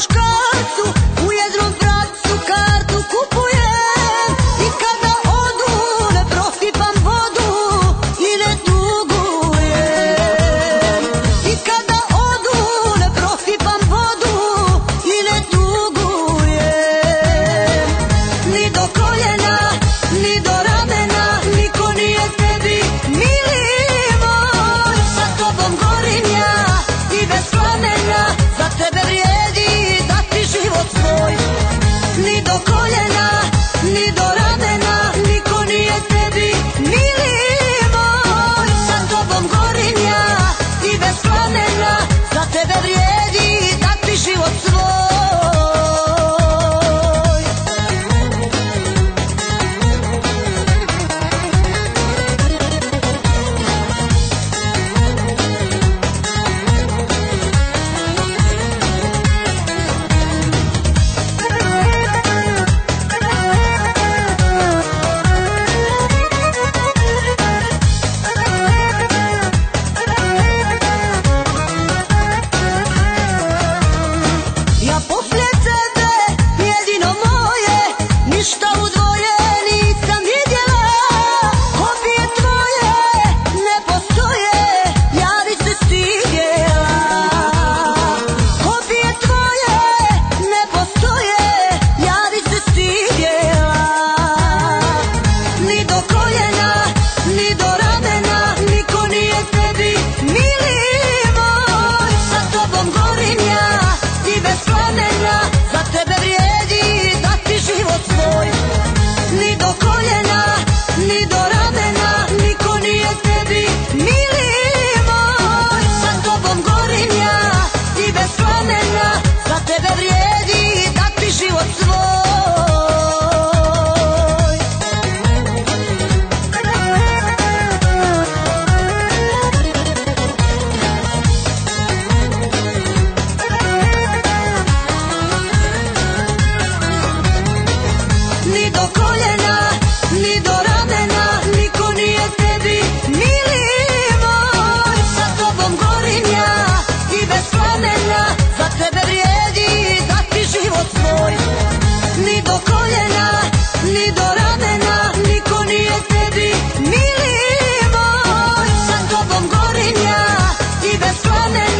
muškarcu u jednom pravcu kartu kupujem, i kada odu ne prosipam vodu i ne tugujem. I kada odu ne prosipam vodu i ne tugujem. Ni do koljena, ni do ramena, niko nije tebi mili moj. Sa tobom gorim ja i bez plamena, za tebe vrijedi dati život svoj. Ni do koljena, ni do ramena, niko nije tebi mili moj. Sa tobom gorim ja i bez plamena, za tebe vrijedi dati život svoj. Ja poslije tebe jedino moje, ništa u dvoje nisam vidjela. Kopije tvoje ne postoje, javi se stidjela. Kopije tvoje ne postoje, javi se stidjela. Ni do koljena, ni do ramena, niko nije tebi mili moj. Sa tobom gorim ja i bez plamena, za tebe vrijedi dati život svoj. Ni do koljena, ni do ramena, niko nije tebi mili moj. Sa tobom gorim ja i bez plamena, za tebe vrijedi dati život svoj. Ni do koljena, ni do ramena, niko nije tebi mili moj. Sa tobom gorim ja i bez plamena, za tebe vrijedi dati život svoj. Ni do koljena, ni do ramena, niko nije tebi mili moj. Sa tobom gorim ja i bez plamena,